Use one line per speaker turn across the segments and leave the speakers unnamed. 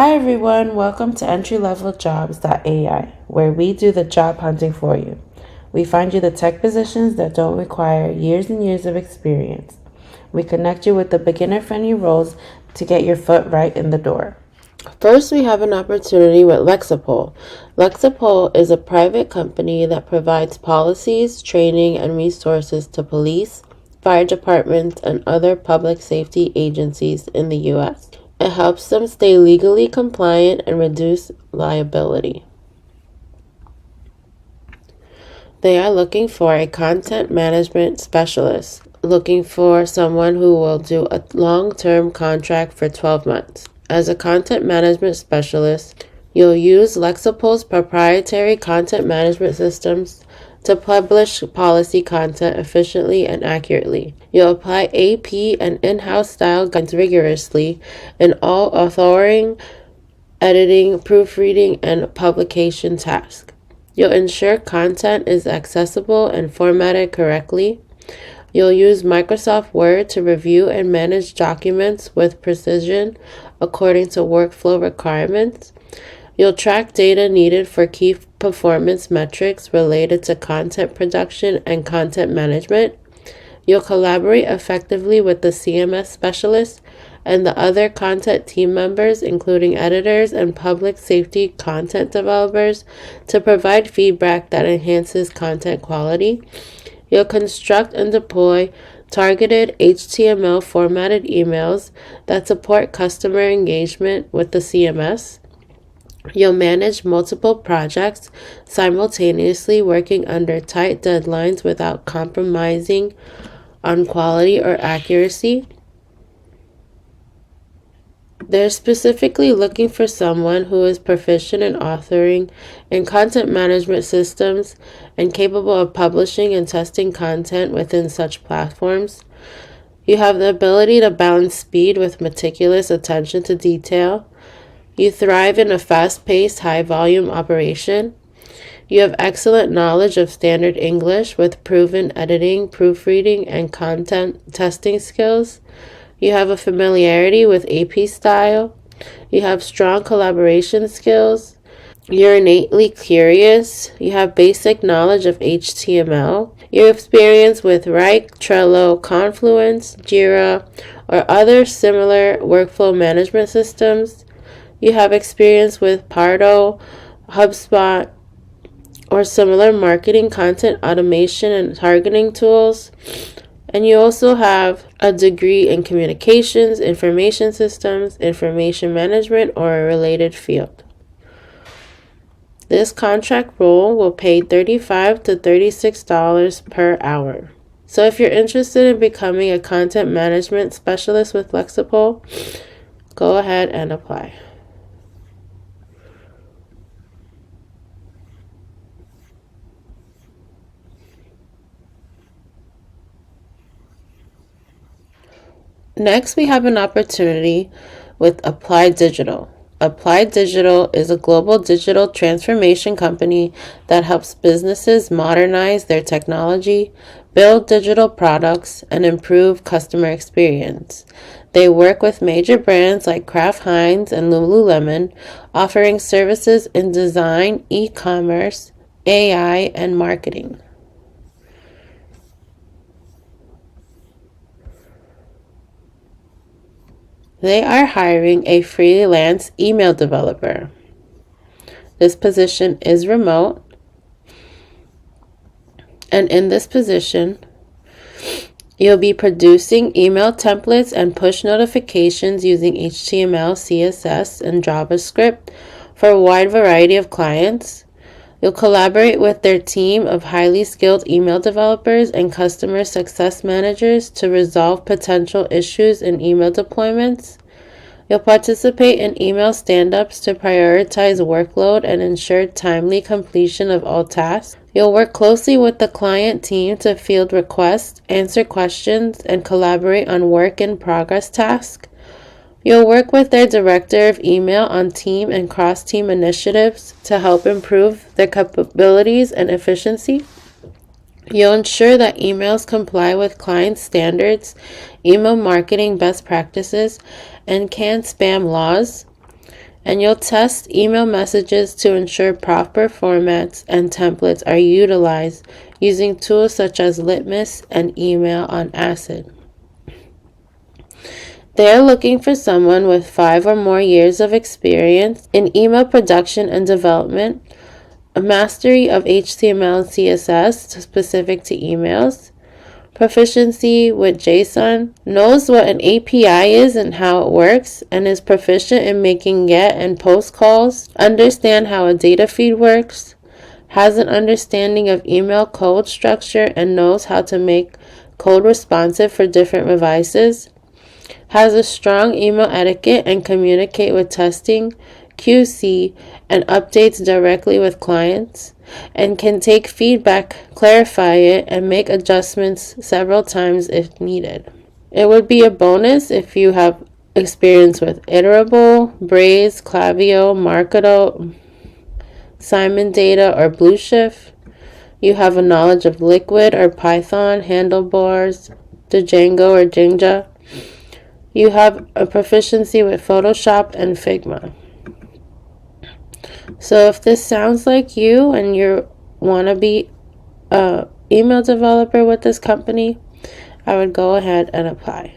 Hi everyone, welcome to entryleveljobs.ai, where we do the job hunting for you. We find you the tech positions that don't require years and years of experience. We connect you with the beginner-friendly roles to get your foot right in the door. First, we have an opportunity with Lexipol. Lexipol is a private company that provides policies, training, and resources to police, fire departments, and other public safety agencies in the U.S. It helps them stay legally compliant and reduce liability. They are looking for a content management specialist, looking for someone who will do a long-term contract for 12 months. As a content management specialist, you'll use Lexipol's proprietary content management systems to publish policy content efficiently and accurately. You'll apply AP and in-house style guides rigorously in all authoring, editing, proofreading, and publication tasks. You'll ensure content is accessible and formatted correctly. You'll use Microsoft Word to review and manage documents with precision according to workflow requirements. You'll track data needed for key performance metrics related to content production and content management. You'll collaborate effectively with the CMS specialist and the other content team members, including editors and public safety content developers, to provide feedback that enhances content quality. You'll construct and deploy targeted HTML formatted emails that support customer engagement with the CMS. You'll manage multiple projects simultaneously, working under tight deadlines without compromising on quality or accuracy. They're specifically looking for someone who is proficient in authoring and content management systems and capable of publishing and testing content within such platforms. You have the ability to balance speed with meticulous attention to detail. You thrive in a fast-paced, high-volume operation. You have excellent knowledge of standard English with proven editing, proofreading, and content testing skills. You have a familiarity with AP style. You have strong collaboration skills. You're innately curious. You have basic knowledge of HTML. Your experience with Write, Trello, Confluence, Jira, or other similar workflow management systems. You have experience with Pardo, HubSpot, or similar marketing, content automation, and targeting tools. And you also have a degree in communications, information systems, information management, or a related field. This contract role will pay $35 to $36 per hour. So if you're interested in becoming a content management specialist with Lexipol, go ahead and apply. Next, we have an opportunity with Applied Digital. Applied Digital is a global digital transformation company that helps businesses modernize their technology, build digital products, and improve customer experience. They work with major brands like Kraft Heinz and Lululemon, offering services in design, e-commerce, AI, and marketing. They are hiring a freelance email developer. This position is remote, and in this position, you'll be producing email templates and push notifications using HTML, CSS, and JavaScript for a wide variety of clients. You'll collaborate with their team of highly skilled email developers and customer success managers to resolve potential issues in email deployments. You'll participate in email stand-ups to prioritize workload and ensure timely completion of all tasks. You'll work closely with the client team to field requests, answer questions, and collaborate on work-in-progress tasks. You'll work with their director of email on team and cross-team initiatives to help improve their capabilities and efficiency. You'll ensure that emails comply with client standards, email marketing best practices, and can spam laws. And you'll test email messages to ensure proper formats and templates are utilized using tools such as Litmus and Email on Acid. They are looking for someone with 5 or more years of experience in email production and development, a mastery of HTML and CSS specific to emails, proficiency with JSON, knows what an API is and how it works, and is proficient in making GET and POST calls, understand how a data feed works, has an understanding of email code structure and knows how to make code responsive for different devices, has a strong email etiquette and communicate with testing, QC, and updates directly with clients, and can take feedback, clarify it, and make adjustments several times if needed. It would be a bonus if you have experience with Iterable, Braze, Klaviyo, Marketo, Simon Data, or Blueshift. You have a knowledge of Liquid or Python, Handlebars, Django or Jinja. You have a proficiency with Photoshop and Figma. So if this sounds like you and you want to be an email developer with this company, I would go ahead and apply.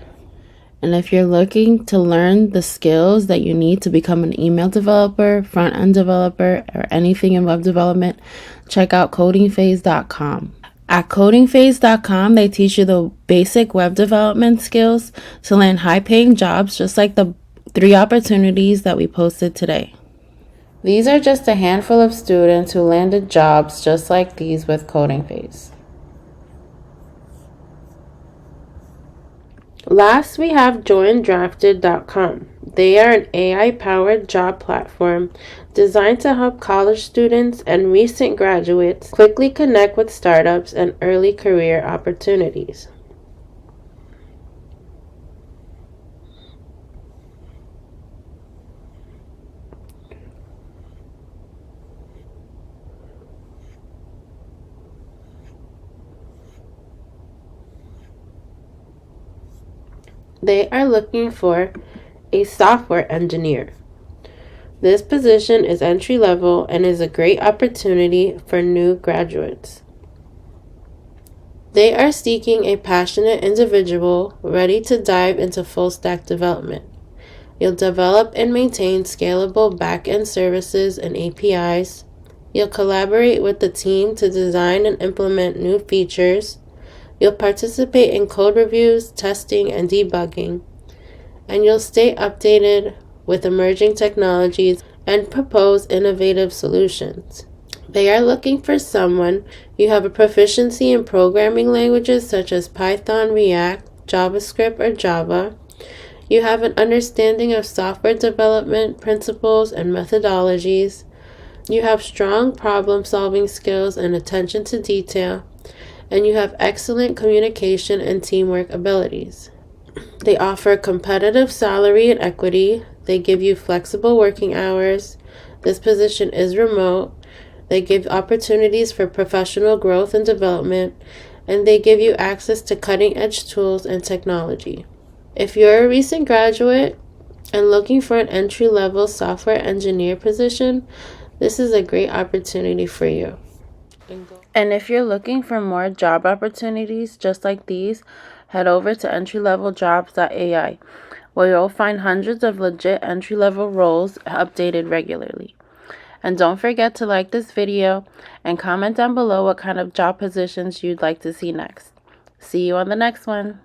And if you're looking to learn the skills that you need to become an email developer, front-end developer, or anything in web development, check out CodingPhase.com. At CodingPhase.com, they teach you the basic web development skills to land high-paying jobs, just like the 3 opportunities that we posted today. These are just a handful of students who landed jobs just like these with CodingPhase. Last, we have joindrafted.com. They are an AI-powered job platform designed to help college students and recent graduates quickly connect with startups and early career opportunities. They are looking for a software engineer. This position is entry level and is a great opportunity for new graduates. They are seeking a passionate individual ready to dive into full stack development. You'll develop and maintain scalable back-end services and APIs. You'll collaborate with the team to design and implement new features. You'll participate in code reviews, testing, and debugging. And you'll stay updated with emerging technologies and propose innovative solutions. They are looking for someone who have a proficiency in programming languages such as Python, React, JavaScript, or Java. You have an understanding of software development principles and methodologies. You have strong problem-solving skills and attention to detail. And you have excellent communication and teamwork abilities. They offer competitive salary and equity. They give you flexible working hours. This position is remote. They give opportunities for professional growth and development. And they give you access to cutting-edge tools and technology. If you're a recent graduate and looking for an entry-level software engineer position, this is a great opportunity for you. And if you're looking for more job opportunities just like these, head over to entryleveljobs.ai, where you'll find hundreds of legit entry-level roles updated regularly. And don't forget to like this video and comment down below what kind of job positions you'd like to see next. See you on the next one.